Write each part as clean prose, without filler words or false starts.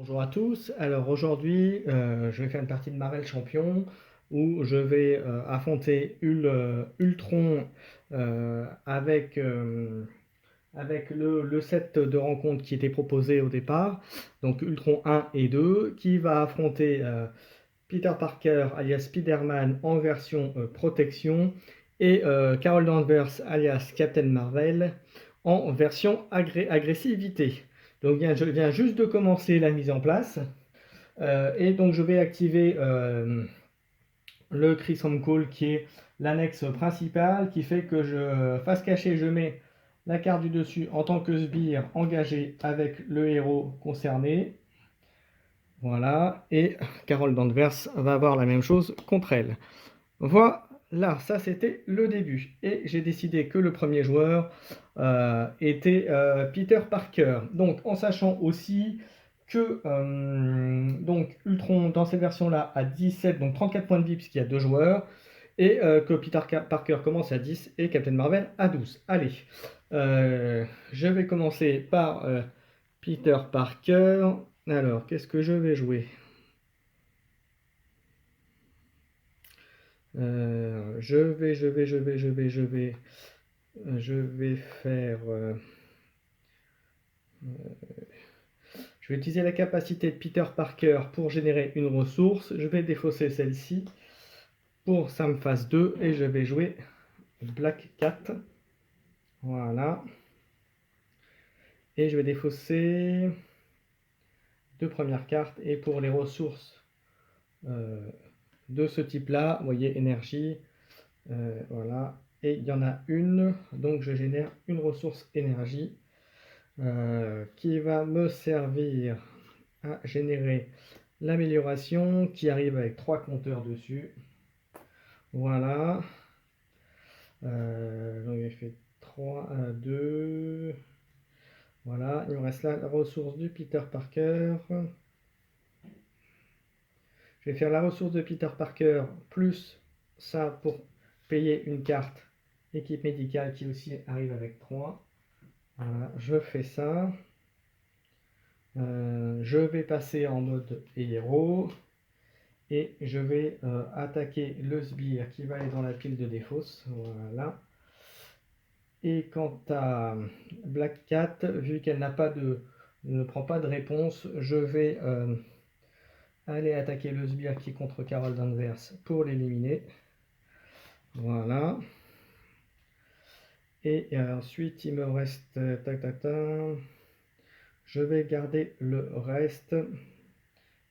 Bonjour à tous. Alors aujourd'hui, je vais faire une partie de Marvel Champion où je vais affronter Ultron avec le set de rencontres qui était proposé au départ. Donc Ultron 1 et 2 qui va affronter Peter Parker alias Spider-Man en version protection et Carol Danvers alias Captain Marvel en version agressivité. Donc je viens juste de commencer la mise en place et donc je vais activer le Crimson Call qui est l'annexe principale qui fait que face cachée je mets la carte du dessus en tant que sbire engagé avec le héros concerné. Voilà, et Carol Danvers va avoir la même chose contre elle. Voilà, ça c'était le début. Et j'ai décidé que le premier joueur était Peter Parker. Donc en sachant aussi que donc Ultron dans cette version-là a 17, donc 34 points de vie puisqu'il y a deux joueurs, et que Peter Parker commence à 10 et Captain Marvel à 12. Allez, je vais commencer par Peter Parker. Alors, qu'est-ce que je vais jouer? Je vais faire. Je vais utiliser la capacité de Peter Parker pour générer une ressource. Je vais défausser celle-ci pour ça me fasse 2 et je vais jouer Black Cat. Voilà. Et je vais défausser deux premières cartes. Et pour les ressources de ce type-là, vous voyez, énergie. Voilà. Et il y en a une. Donc je génère une ressource énergie qui va me servir à générer l'amélioration qui arrive avec 3 compteurs dessus. Voilà. Donc j'ai fait 3, 2. Voilà, il me reste là la ressource du Peter Parker. Je vais faire la ressource de Peter Parker plus ça pour payer une carte équipe médicale qui aussi arrive avec 3. Voilà, je fais ça. Je vais passer en mode héros et je vais attaquer le sbire qui va aller dans la pile de défausse. Voilà. Et quant à Black Cat, vu qu'elle ne prend pas de réponse, je vais aller attaquer le sbire qui est contre Carol Danvers pour l'éliminer. Voilà. Et ensuite, il me reste... tac, tac, tac. Je vais garder le reste.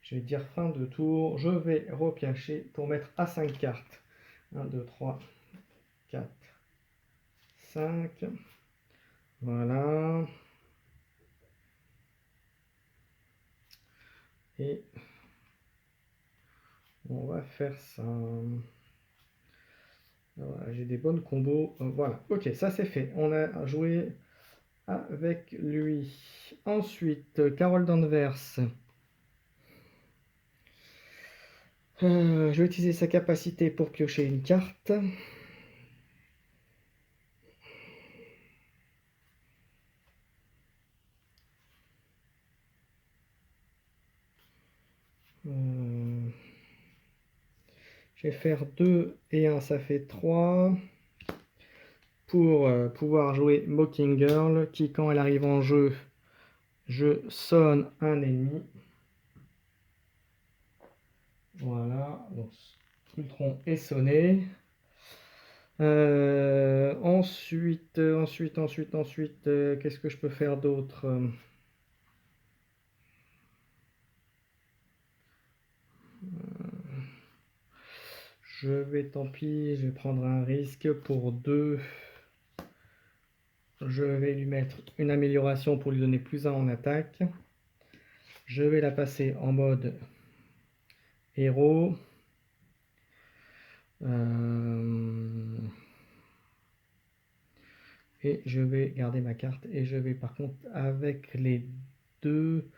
Je vais dire fin de tour. Je vais repiocher pour mettre à 5 cartes. 1, 2, 3, 4, 5. Voilà. Et on va faire ça. Voilà, j'ai des bonnes combos. Voilà, ok, ça c'est fait. On a joué avec lui. Ensuite, Carol Danvers. Je vais utiliser sa capacité pour piocher une carte. Je vais faire 2 et 1, ça fait 3. Pour pouvoir jouer Mocking Girl, qui quand elle arrive en jeu, je sonne un ennemi. Voilà, donc Ultron est sonné. Ensuite, qu'est-ce que je peux faire d'autre? Tant pis, je vais prendre un risque pour 2. Je vais lui mettre une amélioration pour lui donner plus 1 en attaque. Je vais la passer en mode héros. Et je vais garder ma carte et je vais par contre avec les deux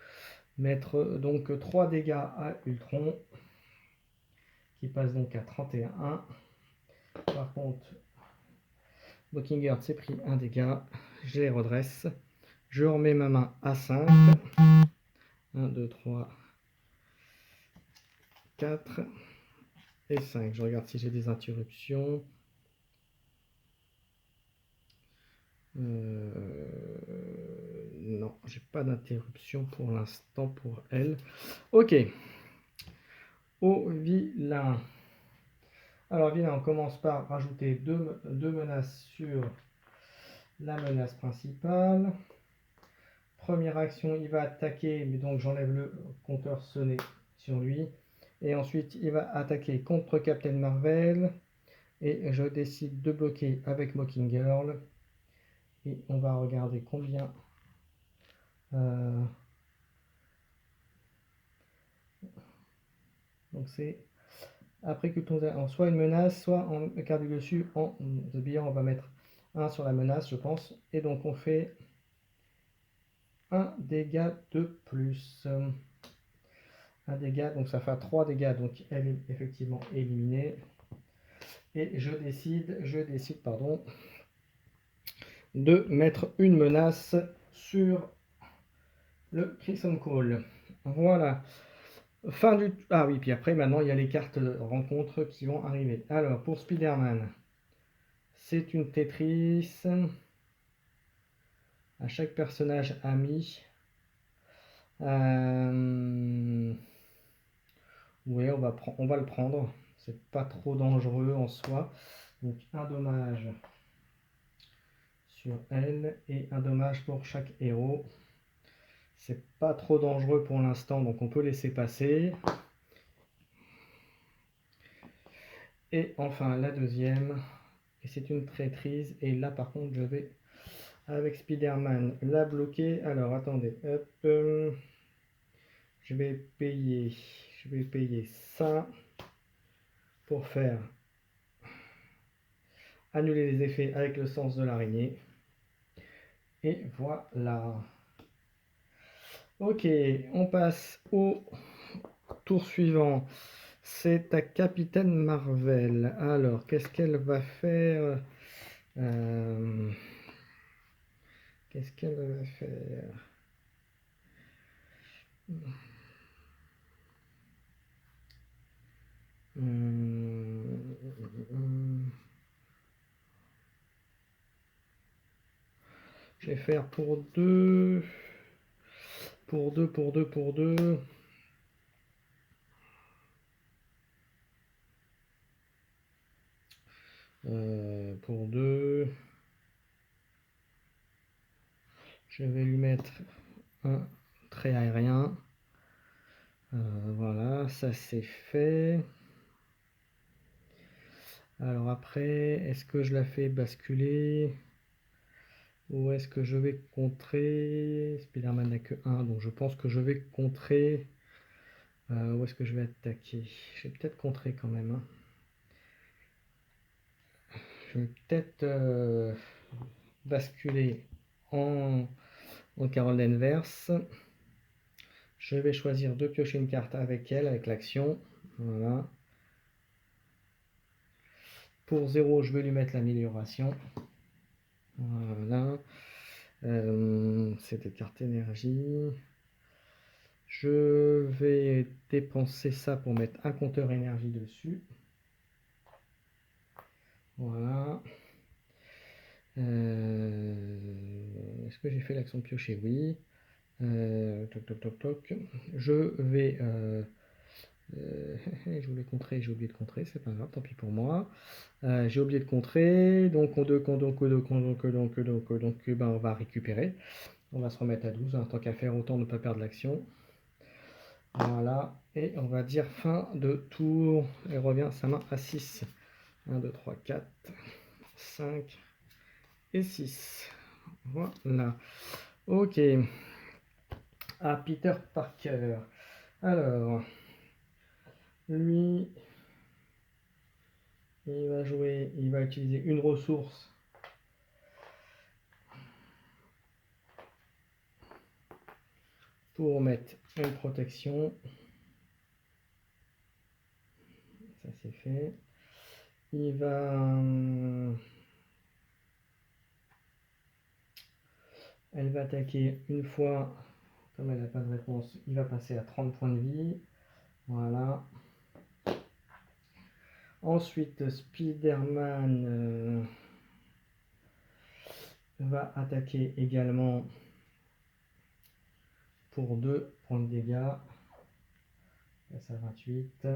mettre donc 3 dégâts à Ultron qui passe donc à 31. Par contre Mockingbird s'est pris un dégât, je les redresse, je remets ma main à 5. 1, 2, 3, 4 et 5. Je regarde si j'ai des interruptions. Non, j'ai pas d'interruption pour l'instant pour elle. Ok. Au vilain. Alors vilain, on commence par rajouter deux menaces sur la menace principale. Première action, il va attaquer, mais donc j'enlève le compteur sonné sur lui. Et ensuite, il va attaquer contre Captain Marvel. Et je décide de bloquer avec Mocking Girl. Et on va regarder combien... donc c'est... Après que ton en soit une menace, soit en carte du dessus, en bilan, on va mettre 1 sur la menace, je pense. Et donc on fait un dégât de plus. Un dégât, donc ça fait 3 dégâts, donc elle est effectivement éliminée. Et je décide de mettre une menace sur le Crimson Call. Voilà. Fin du... Ah oui, puis après, maintenant, il y a les cartes rencontres qui vont arriver. Alors, pour Spider-Man, c'est une Tetris. À chaque personnage ami. Oui, on va le prendre. C'est pas trop dangereux en soi. Donc, un dommage sur elle et un dommage pour chaque héros. C'est pas trop dangereux pour l'instant, donc on peut laisser passer. Et enfin, la deuxième, et c'est une traîtrise. Et là, par contre, je vais, avec Spider-Man, la bloquer. Alors, attendez, hop, je vais payer ça pour faire annuler les effets avec le sens de l'araignée. Et voilà. Ok, on passe au tour suivant. C'est ta Capitaine Marvel. Alors, qu'est-ce qu'elle va faire? Qu'est-ce qu'elle va faire? Je vais faire pour deux. Pour deux. Pour deux. Je vais lui mettre un trait aérien. Voilà, ça c'est fait. Alors après, est-ce que je la fais basculer? Ou est-ce que je vais contrer? Spider-Man n'a que 1, donc je pense que je vais contrer. Où est-ce que je vais attaquer? Je vais peut-être contrer quand même. Hein. Je vais peut-être basculer en Carol Danvers. Je vais choisir de piocher une carte avec elle, avec l'action. Voilà. Pour 0, je vais lui mettre l'amélioration. Voilà. C'était carte énergie. Je vais dépenser ça pour mettre un compteur énergie dessus. Voilà. Est-ce que j'ai fait l'action de piocher? Oui. Toc, toc, toc, toc. Je vais... je voulais contrer, j'ai oublié de contrer, c'est pas grave, tant pis pour moi. J'ai oublié de contrer, donc ben, on va récupérer. On va se remettre à 12, hein, tant qu'à faire, autant ne pas perdre l'action. Voilà, et on va dire fin de tour. Elle revient sa main à 6. 1, 2, 3, 4, 5 et 6. Voilà. Ok. À Peter Parker. Alors, lui, il va utiliser une ressource pour mettre une protection. Ça c'est fait. Il va... Elle va attaquer une fois Comme elle n'a pas de réponse, il va passer à 30 points de vie. Voilà. Ensuite, Spider-Man va attaquer également pour 2 points de dégâts. Passe à 28.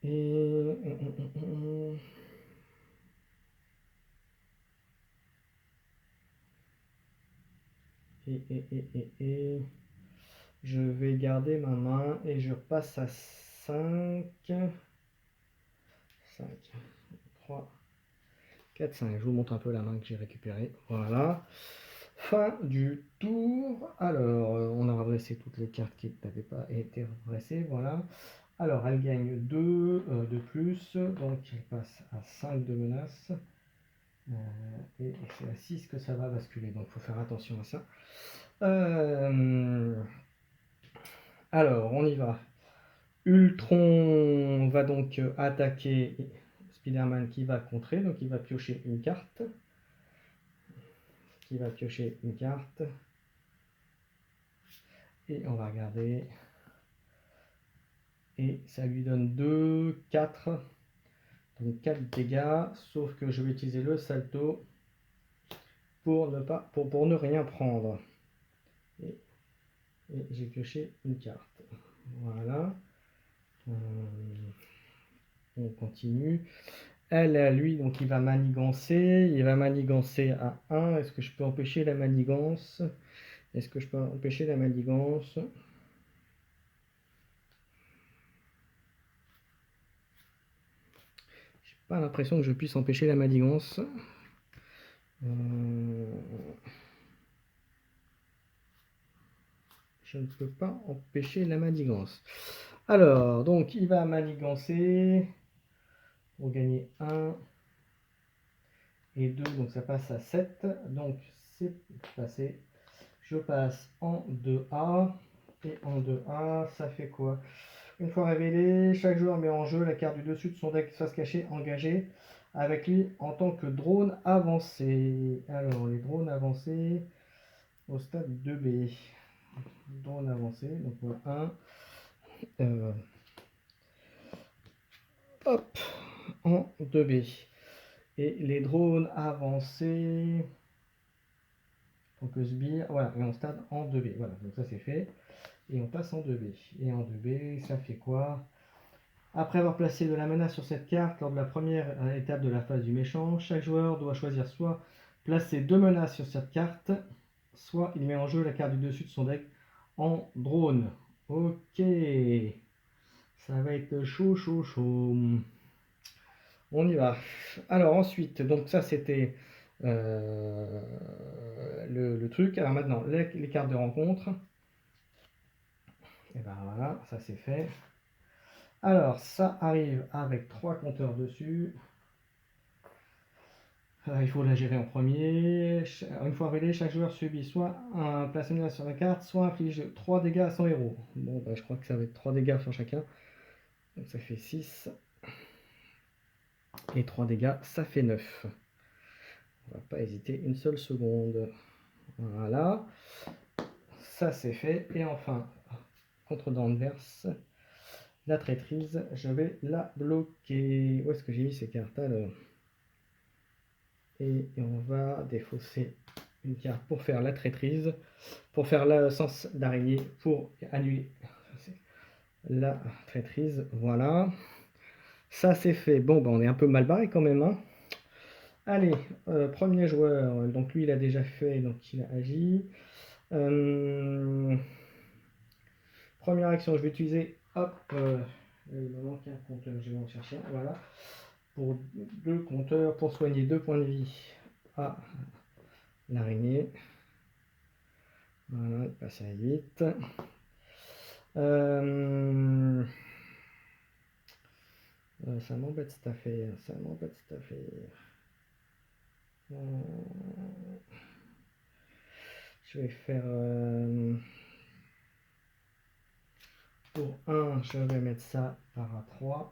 Et je vais garder ma main et je repasse à 5. 5, 3, 4, 5. Je vous montre un peu la main que j'ai récupérée. Voilà. Fin du tour. Alors, on a redressé toutes les cartes qui n'avaient pas été redressées. Voilà. Alors, elle gagne 2 de plus. Donc, elle passe à 5 de menace. Et c'est à 6 que ça va basculer. Donc, il faut faire attention à ça. Alors, on y va. Ultron va donc attaquer Spider-Man qui va contrer. Donc, il va piocher une carte. Et on va regarder. Et ça lui donne 2, 4. Donc 4 dégâts. Sauf que je vais utiliser le salto pour ne rien prendre. Et j'ai pioché une carte. Voilà. On continue. Elle, lui, donc il va manigancer. Il va manigancer à 1. Est-ce que je peux empêcher la manigance? J'ai pas l'impression que je puisse empêcher la manigance. Je ne peux pas empêcher la manigance. Alors, donc il va manigancer pour gagner 1 et 2, donc ça passe à 7. Donc c'est passé. Je passe en 2A. Et en 2A, ça fait quoi? Une fois révélé, chaque joueur met en jeu la carte du dessus de son deck face cachée engagée avec lui en tant que drone avancé. Alors, les drones avancés au stade 2B. Drone avancé, donc voilà 1. Hop, en 2B. Et les drones avancés, donc sbire, voilà, et on stade en 2B. Voilà, donc ça c'est fait. Et on passe en 2B. Et en 2B, ça fait quoi? Après avoir placé de la menace sur cette carte lors de la première étape de la phase du méchant, chaque joueur doit choisir soit placer 2 menaces sur cette carte, soit il met en jeu la carte du dessus de son deck en drone. Ok, ça va être chaud, chaud, chaud. On y va. Alors ensuite, donc ça c'était le truc. Alors maintenant, les cartes de rencontre. Et ben voilà, ça c'est fait. Alors ça arrive avec 3 compteurs dessus. Il faut la gérer en premier. Une fois révélé, chaque joueur subit soit un placement sur la carte, soit inflige 3 dégâts à son héros. Bon, bah, je crois que ça va être 3 dégâts sur chacun. Donc ça fait 6. Et 3 dégâts, ça fait 9. On va pas hésiter une seule seconde. Voilà. Ça c'est fait. Et enfin, contre d'Anvers, la traîtrise, je vais la bloquer. Où est-ce que j'ai mis ces cartes alors? Et on va défausser une carte pour faire la traîtrise, pour faire le sens d'araignée, pour annuler la traîtrise. Voilà. Ça c'est fait. Bon, bah, on est un peu mal barré quand même. Hein. Allez, premier joueur. Donc lui, il a déjà fait, donc il a agi. Première action, je vais utiliser. Hop. Il me manque un compteur, je vais en chercher. Voilà. Pour 2 compteurs, pour soigner 2 points de vie à l'araignée. Voilà, il passe à 8. Ça m'embête cette affaire, je vais faire pour 1, je vais mettre ça par A3.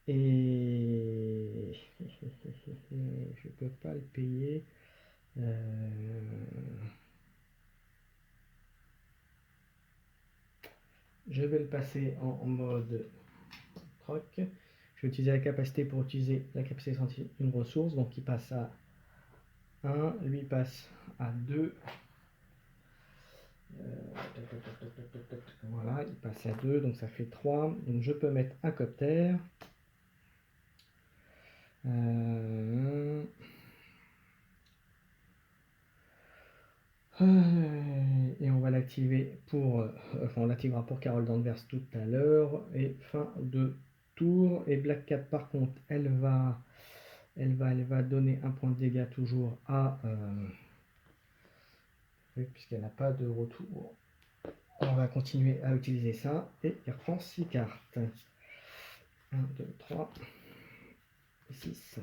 Et je peux pas le payer. Je vais le passer en mode troc. Je vais utiliser la capacité pour utiliser la capacité d'une ressource. Donc il passe à 1, lui passe à 2. Voilà, il passe à 2, donc ça fait 3. Donc je peux mettre un copter. Et on va l'activer pour, enfin on l'activera pour Carole Danvers tout à l'heure. Et fin de tour. Et Black Cat par contre, elle va donner un point de dégâts toujours à, puisqu'elle n'a pas de retour. On va continuer à utiliser ça. Et il reprend 6 cartes. 1, 2, 3, 6.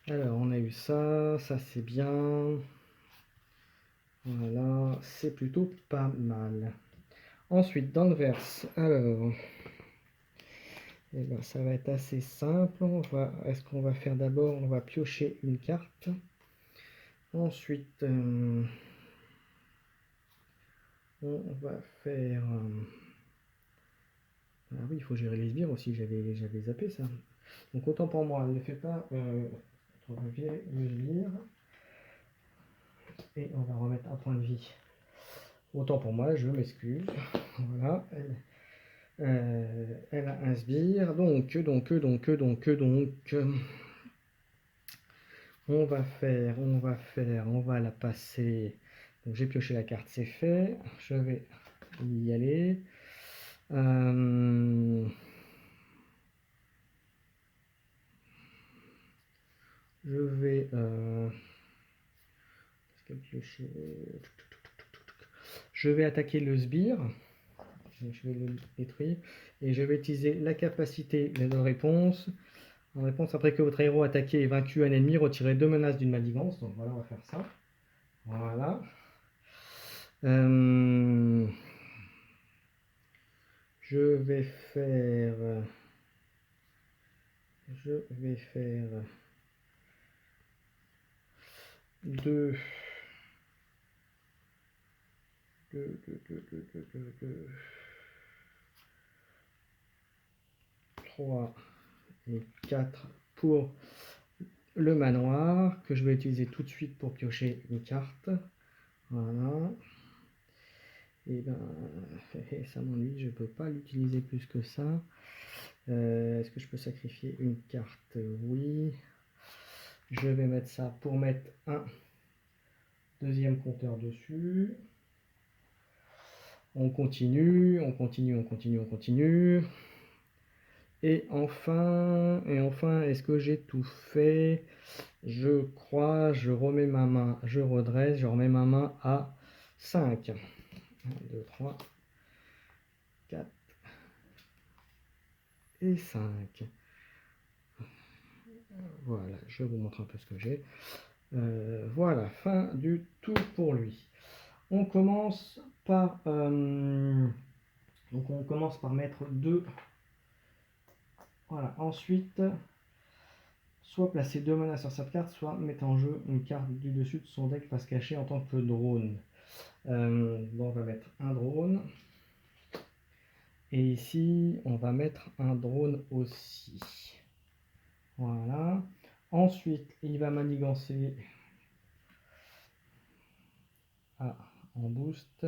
Alors on a eu ça, ça c'est bien. Voilà, c'est plutôt pas mal. Ensuite, Danvers, alors, eh ben, ça va être assez simple. Est-ce qu'on va faire d'abord, on va piocher une carte. Ensuite, on va faire... ah oui, il faut gérer les sbires aussi, j'avais zappé ça. Donc autant pour moi, ne fait pas le sbire. Et on va remettre un point de vie. Autant pour moi, je m'excuse. Voilà, elle a un sbire. Donc, on va la passer. Donc j'ai pioché la carte, c'est fait. Je vais y aller. Je vais je vais attaquer le sbire. Je vais le détruire. Et je vais utiliser la capacité de réponse. En réponse, après que votre héros attaqué et vaincu un ennemi, retirez 2 menaces d'une manigance. Donc voilà, on va faire ça. Voilà. Je vais faire 2, 3 et 4 pour le manoir que je vais utiliser tout de suite pour piocher une carte. Voilà. Et ben, ça m'ennuie, je ne peux pas l'utiliser plus que ça. Est-ce que je peux sacrifier une carte? Oui. Je vais mettre ça pour mettre un deuxième compteur dessus. On continue. Et enfin, est-ce que j'ai tout fait? Je crois, je remets ma main, je redresse, je remets ma main à 5. 1, 2, 3, 4 et 5. Voilà, je vous montre un peu ce que j'ai. Voilà, fin du tour pour lui. On commence par mettre 2. Voilà, ensuite, soit placer 2 menaces sur cette carte, soit mettre en jeu une carte du dessus de son deck face cachée en tant que drone. Bon, on va mettre un drone. Et ici, on va mettre un drone aussi. Voilà. Ensuite, il va manigancer en boost.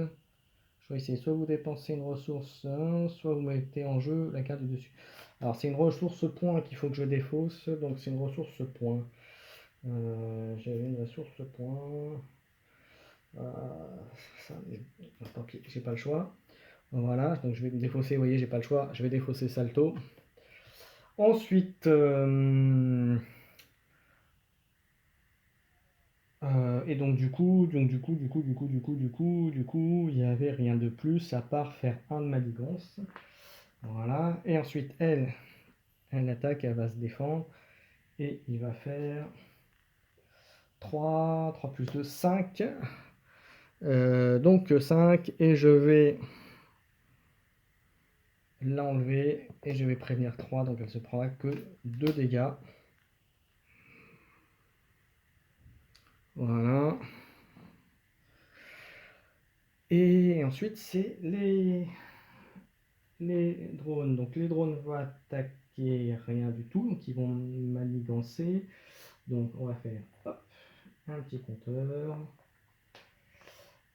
Choisissez, soit vous dépensez une ressource, soit vous mettez en jeu la carte du dessus. Alors, c'est une ressource point qu'il faut que je défausse, donc c'est une ressource point. J'avais une ressource point. Tant pis, j'ai pas le choix. Voilà, donc je vais défausser, vous voyez, j'ai pas le choix, je vais défausser Salto. Ensuite, et donc du coup, il n'y avait rien de plus à part faire un de manigance. Voilà, et ensuite elle attaque, elle va se défendre, et il va faire 3 plus 2, 5. Donc 5, et je vais l'enlever et je vais prévenir 3, donc elle se prendra que 2 dégâts. Voilà. Et ensuite, c'est les drones. Donc les drones vont attaquer rien du tout, donc ils vont manigancer. Donc on va faire hop, un petit compteur.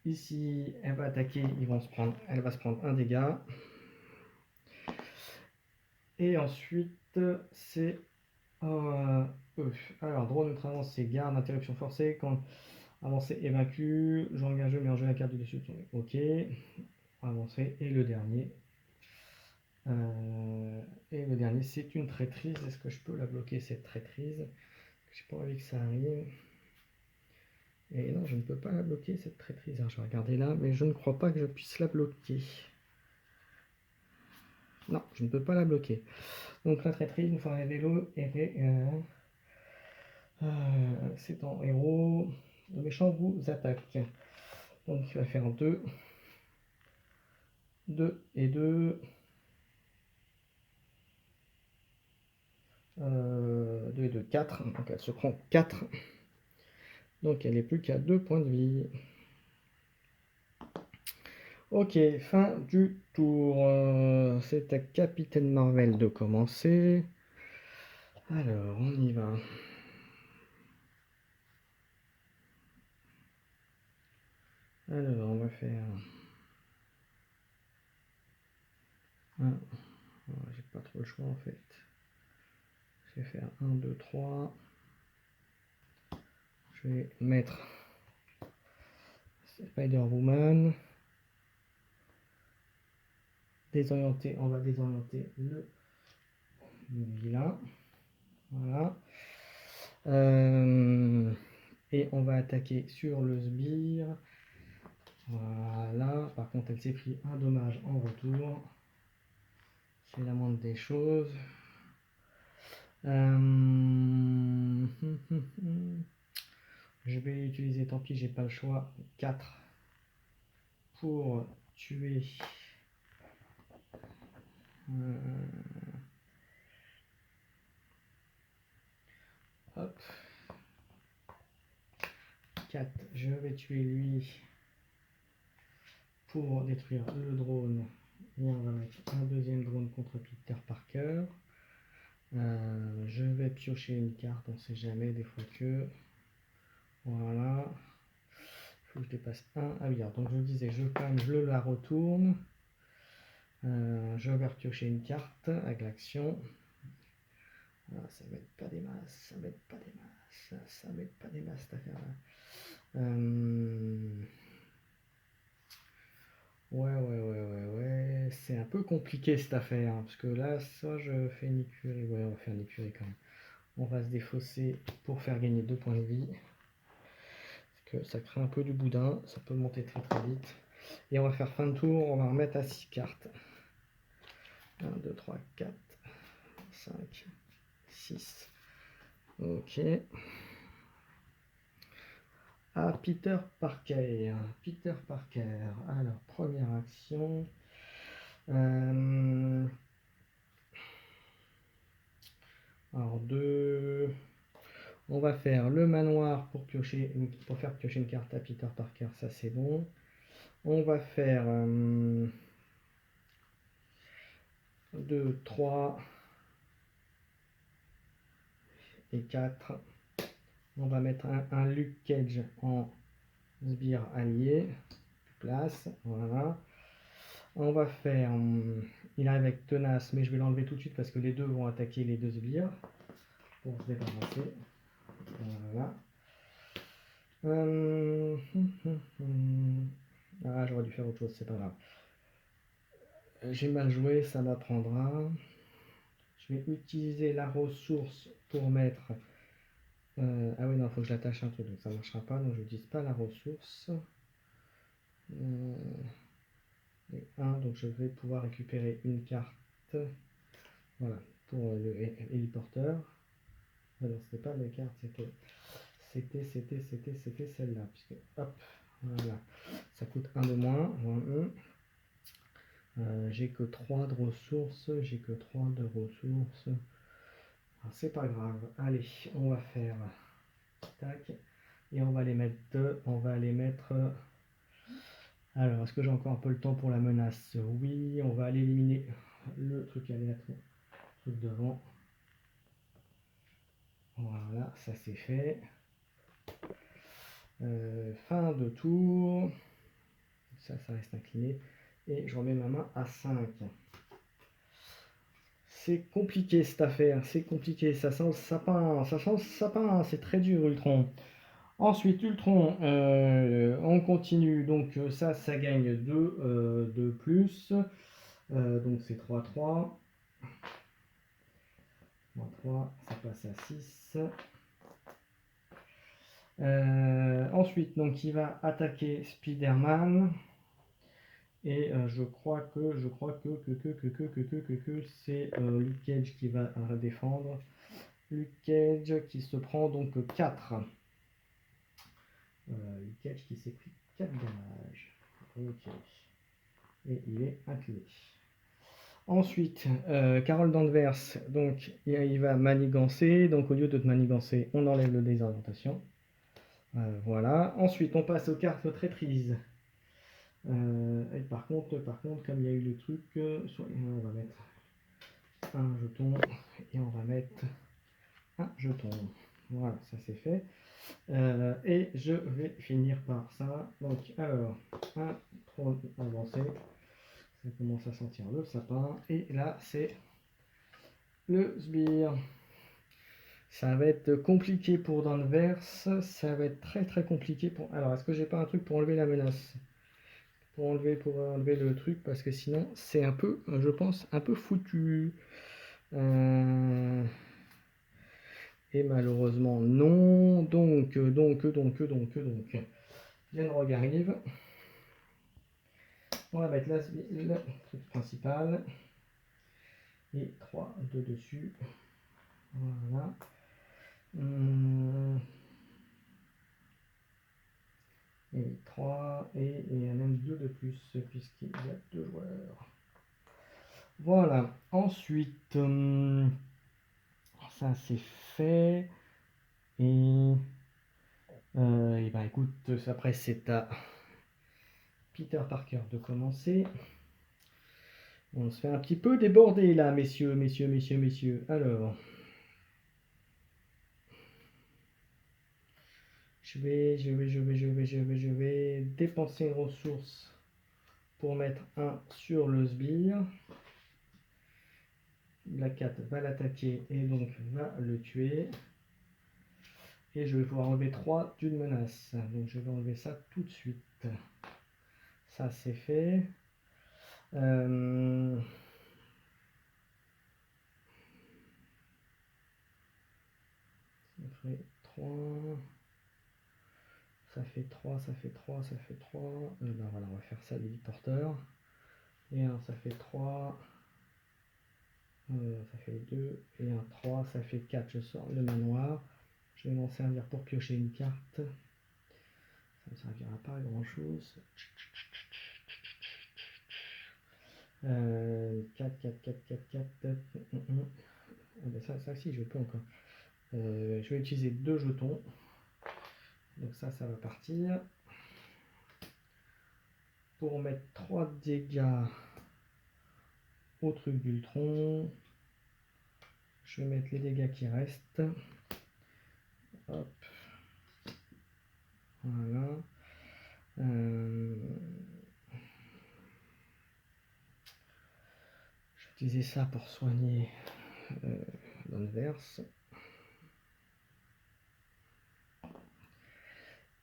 Ici, elle va attaquer, elle va se prendre un dégât. Et ensuite, c'est eux. Alors, drone ultra avancé, garde, interruption forcée, quand avancé est vaincu, j'engage mais en jeu la carte du dessus. Ok, avancé. Et le dernier, c'est une traîtrise. Est-ce que je peux la bloquer cette traîtrise? J'ai pas envie que ça arrive. Et non, je ne peux pas la bloquer cette traîtrise. Alors, je vais regarder là, mais je ne crois pas que je puisse la bloquer. Non, je ne peux pas la bloquer. Donc la traîtrise nous fera un vélo et c'est en héros. Le méchant vous attaque. Donc il va faire 2. 2 et 2. 2 et 2, 4. Donc elle se prend 4. Donc elle n'est plus qu'à 2 points de vie. Ok, fin du tour. C'est à Capitaine Marvel de commencer. Alors, on y va. Alors, on va faire... j'ai pas trop le choix en fait. Je vais faire 1, 2, 3. Je vais mettre Spider-Woman. Désorienter, on va désorienter le vilain. Voilà. Et on va attaquer sur le sbire. Voilà. Par contre, elle s'est pris un dommage en retour. C'est la moindre des choses. Je vais utiliser, tant pis, j'ai pas le choix, 4 pour tuer hop, 4, je vais tuer lui pour détruire le drone et on va mettre un deuxième drone contre Peter Parker. Je vais piocher une carte, on sait jamais, des fois que voilà, il faut que je dépasse un. Ah oui, donc je vous disais, je la retourne. Je vais piocher une carte avec l'action. Ça m'aide pas des masses, ça m'aide pas des masses, ça m'aide pas des masses cette affaire-là. Ouais, c'est un peu compliqué cette affaire, hein, parce que là, soit je fais une écurie, ouais, on va faire une écurie quand même. On va se défausser pour faire gagner 2 points de vie. Parce que ça crée un peu du boudin, ça peut monter très très vite. Et on va faire fin de tour, on va remettre à 6 cartes. 1, 2, 3, 4, 5, 6. Ok. Ah, Peter Parker. Peter Parker. Alors, première action. Alors, 2. On va faire le manoir pour faire piocher une carte à Peter Parker. Ça, c'est bon. On va faire 2, 3 et 4. On va mettre un Luke Cage en sbire allié. Place. Voilà. On va faire... il arrive avec tenace, mais je vais l'enlever tout de suite parce que les deux vont attaquer les deux sbires pour se débarrasser. Voilà. Ah, j'aurais dû faire autre chose, c'est pas grave. J'ai mal joué, ça m'apprendra. Je vais utiliser la ressource pour mettre... ah oui, non, il faut que je l'attache un truc, donc ça ne marchera pas, donc je n'utilise pas la ressource. Et 1, donc je vais pouvoir récupérer une carte. Voilà, pour le héliporteur. Alors, c'était pas les cartes, c'était celle-là. Puisque, hop, voilà. Ça coûte 1 de moins. J'ai que 3 de ressources, j'ai que 3 de ressources. Ah, c'est pas grave. Allez, on va faire tac et on va les mettre on va les mettre. Alors, est-ce que j'ai encore un peu le temps pour la menace? Oui, on va aller éliminer le truc aléatoire, le truc devant. Voilà, ça c'est fait. Fin de tour. Ça reste incliné. Et je remets ma main à 5. C'est compliqué cette affaire, c'est compliqué. Ça sent le sapin, ça sent le sapin, c'est très dur Ultron. Ensuite, Ultron, on continue. Donc ça gagne 2 de plus. Donc c'est 3-3. 3, ça passe à 6. Ensuite, donc il va attaquer Spider-Man. Et je crois que c'est Luke Cage qui va défendre. Luke Cage qui se prend donc 4. Luke Cage qui s'est pris 4 dommages. Ok. Et il est incliné. Ensuite, Carol Danvers, donc il va manigancer. Donc au lieu de manigancer, on enlève le désorientation. Voilà. Ensuite, on passe aux cartes traîtrises. Et par contre, comme il y a eu le truc, on va mettre un jeton et on va mettre un jeton. Voilà, ça c'est fait. Et je vais finir par ça. Donc, alors, un trône avancé. Ça commence à sentir le sapin. Et là, c'est le sbire. Ça va être compliqué pour Danvers. Ça va être très très compliqué pour. Alors, est-ce que j'ai pas un truc pour enlever la menace? Pour enlever le truc, parce que sinon, c'est un peu, je pense, un peu foutu. Et malheureusement, non. Donc. Lenrogue arrive. On va mettre le truc principal. Et 3 de dessus. Voilà. Et 3. Et il y a même 2 de plus, puisqu'il y a 2 joueurs. Voilà. Ensuite, ça c'est fait. Et ben écoute, après c'est à Peter Parker de commencer. On se fait un petit peu déborder là, messieurs. Alors, je vais dépenser une ressource pour mettre un sur le sbire. La 4 va l'attaquer et donc va le tuer. Et je vais pouvoir enlever 3 d'une menace. Donc je vais enlever ça tout de suite. Ça c'est fait. Ça fait 3. Ça fait 3. Ben voilà, on va faire ça, les porteurs. Et un, ça fait 3. Ça fait 2. Et un 3, ça fait 4. Je sors le manoir. Je vais m'en servir pour piocher une carte. Ça ne servira pas à grand chose. 4. Ça si, je peux encore. Je vais utiliser 2 jetons. Donc ça va partir. Pour mettre 3 dégâts au truc d'Ultron. Je vais mettre les dégâts qui restent. Hop. Voilà. Je vais utiliser ça pour soigner Danvers.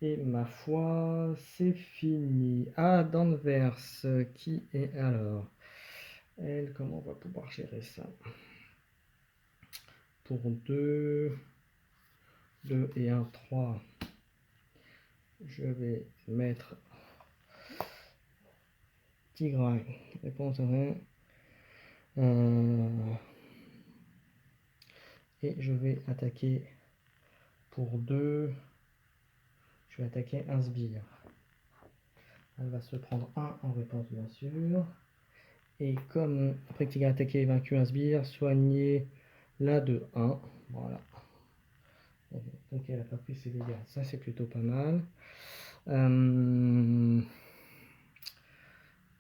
Et ma foi, c'est fini. Ah, Danvers, qui est alors? Elle, comment on va pouvoir gérer ça? Pour 2 et 1, 3. Je vais mettre Tigray. Réponse à rien. Et je vais attaquer pour 2. Je vais attaquer un sbire. Elle va se prendre 1 en réponse, bien sûr. Et comme après tigre attaqué et vaincu un sbire, soigner la de 1. Voilà. Donc elle n'a pas pris ses dégâts. Ça c'est plutôt pas mal.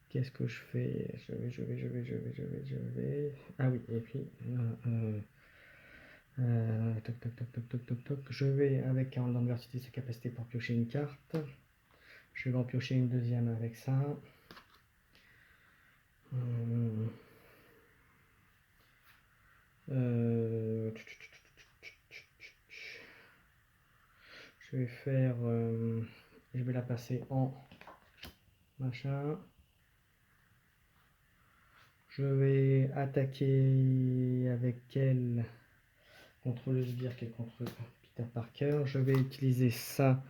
Qu'est-ce que je fais? Je vais. Ah oui, et puis. Toc, toc, toc, toc, toc, toc, toc. Je vais avec un d'adversité sa capacité pour piocher une carte. Je vais en piocher une deuxième avec ça. Je vais faire. Je vais la passer en machin. Je vais attaquer avec elle contre le sbire qui est contre Peter Parker. Je vais utiliser ça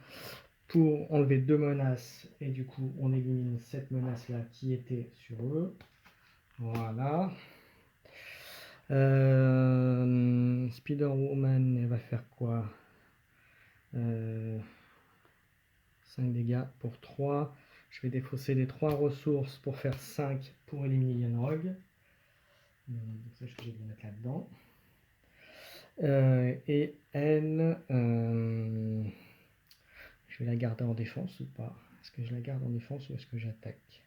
pour enlever 2 menaces et du coup on élimine cette menace là qui était sur eux. Voilà. Spider-Woman, elle va faire quoi? 5 dégâts pour 3. Je vais défausser les 3 ressources pour faire 5 pour éliminer Ian Rogue. Ça, je vais le mettre là-dedans. Et elle, je vais la garder en défense ou pas? Est-ce que je la garde en défense ou est-ce que j'attaque?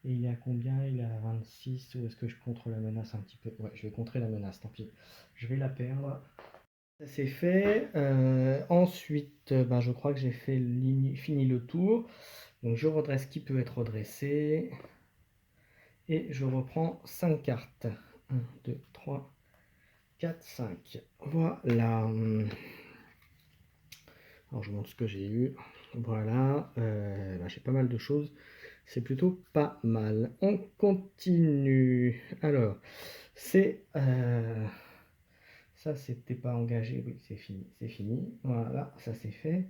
Et il est à combien? Il est à 26. Ou est-ce que je contre la menace un petit peu? Ouais, je vais contrer la menace, tant pis. Je vais la perdre. Ça c'est fait. Ensuite, ben, je crois que j'ai fait fini le tour. Donc je redresse qui peut être redressé. Et je reprends 5 cartes. 1, 2, 3, 4, 5. Voilà. Alors je vous montre ce que j'ai eu. Voilà. Ben, j'ai pas mal de choses. C'est plutôt pas mal. On continue. Alors, c'est... ça, c'était pas engagé. Oui, c'est fini. C'est fini. Voilà, ça c'est fait.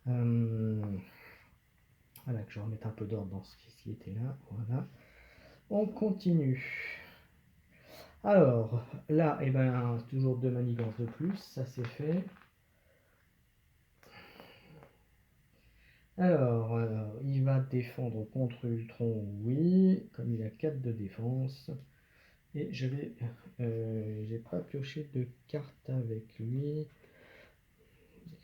Voilà, que je remette un peu d'ordre dans ce qui était là. Voilà. On continue. Alors, là, et ben, toujours 2 manigances de plus. Ça c'est fait. Alors, il va défendre contre Ultron, oui, comme il a 4 de défense. Et je vais, j'ai pas pioché de carte avec lui.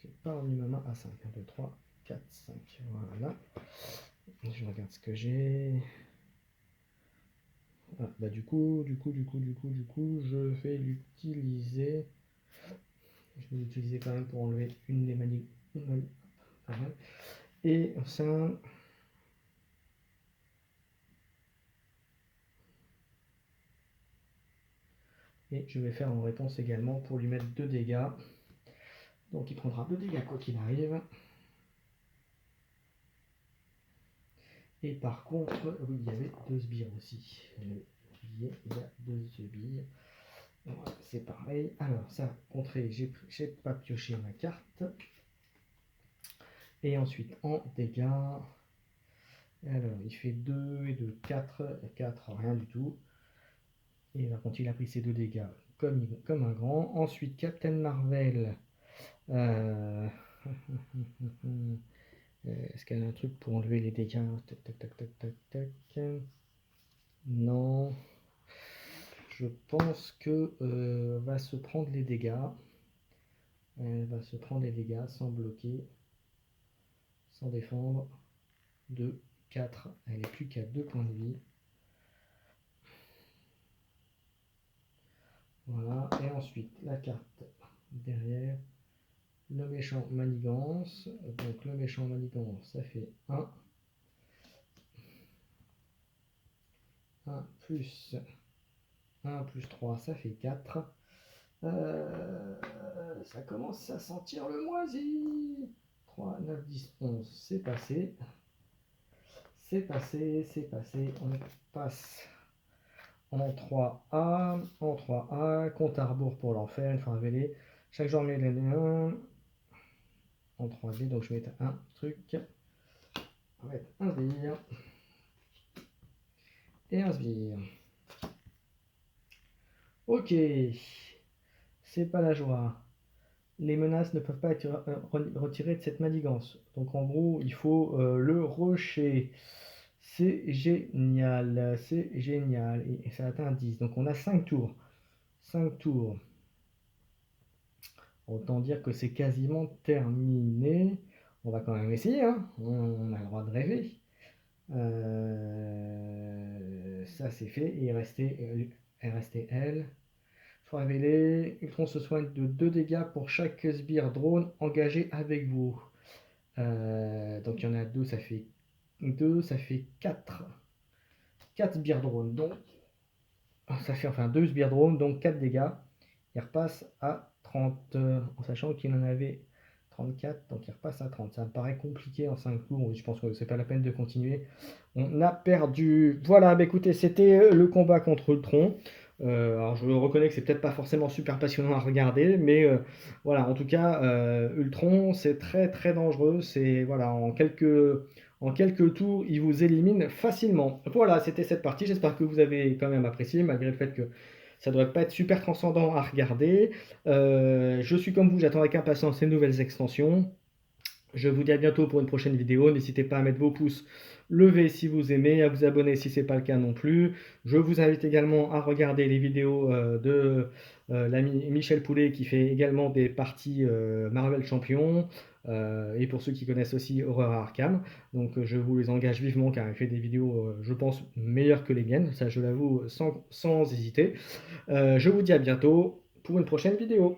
J'ai pas remis ma main à 5. 1, 2, 3, 4, 5. Voilà. Je regarde ce que j'ai. Ah, bah du coup, je vais l'utiliser. Je vais l'utiliser quand même pour enlever une des manies. Et ça. Et je vais faire en réponse également pour lui mettre 2 dégâts. Donc il prendra 2 dégâts quoi qu'il arrive. Et par contre, oui, il y avait 2 sbires aussi. Il y a 2 sbires. Voilà, c'est pareil. Alors ça, contré, j'ai pas pioché ma carte. Et ensuite en dégâts. Alors il fait 2 et 2, 4. 4, rien du tout. Et par contre il a pris ses 2 dégâts comme un grand. Ensuite Captain Marvel. Est-ce qu'elle a un truc pour enlever les dégâts? Tac, tac, tac, tac, tac, tac. Non. Je pense que va se prendre les dégâts. Elle va se prendre les dégâts sans bloquer, sans défendre. 2, 4. Elle n'est plus qu'à 2 points de vie. Voilà. Et ensuite, la carte derrière. Le méchant manigance. Donc le méchant manigance, ça fait 1. 1 plus 1 plus 3, ça fait 4. Ça commence à sentir le moisi. 3, 9, 10, 11, c'est passé. C'est passé, c'est passé. On passe en 3A. En 3A, compte à rebours pour l'enfer, une fois révélé. Chaque jour, met les 1 en 3D. Donc je vais mettre un truc. On va mettre un sbire. Et un sbire. Ok. C'est pas la joie. les menaces ne peuvent pas être retirées de cette manigance. Donc en gros, il faut le rocher. C'est génial, c'est génial. Et ça atteint 10. Donc on a 5 tours. 5 tours. Autant dire que c'est quasiment terminé. On va quand même essayer, hein. On a le droit de rêver. Ça c'est fait. Et il restait elle. Faut révéler. Ultron se soigne de 2 dégâts pour chaque sbire drone engagé avec vous. Donc il y en a 2, ça fait 2, ça fait 4. 4 sbires drones. Donc ça fait enfin 2 sbires drones, donc 4 dégâts. Il repasse à 30, en sachant qu'il en avait 34, donc il repasse à 30. Ça me paraît compliqué en 5 tours, je pense que c'est pas la peine de continuer. On a perdu. Voilà, bah écoutez, c'était le combat contre Ultron. Alors je reconnais que c'est peut-être pas forcément super passionnant à regarder, mais voilà, en tout cas, Ultron, c'est très très dangereux. C'est voilà, en quelques tours, il vous élimine facilement. Voilà, c'était cette partie. J'espère que vous avez quand même apprécié, malgré le fait que ça ne devrait pas être super transcendant à regarder. Je suis comme vous, j'attends avec impatience ces nouvelles extensions. Je vous dis à bientôt pour une prochaine vidéo. N'hésitez pas à mettre vos pouces levés si vous aimez, à vous abonner si ce n'est pas le cas non plus. Je vous invite également à regarder les vidéos de l'ami Michel Poulet qui fait également des parties Marvel Champion. Et pour ceux qui connaissent aussi Horror Arkham. Donc je vous les engage vivement car il fait des vidéos, je pense, meilleures que les miennes. Ça, je l'avoue sans hésiter. Je vous dis à bientôt pour une prochaine vidéo.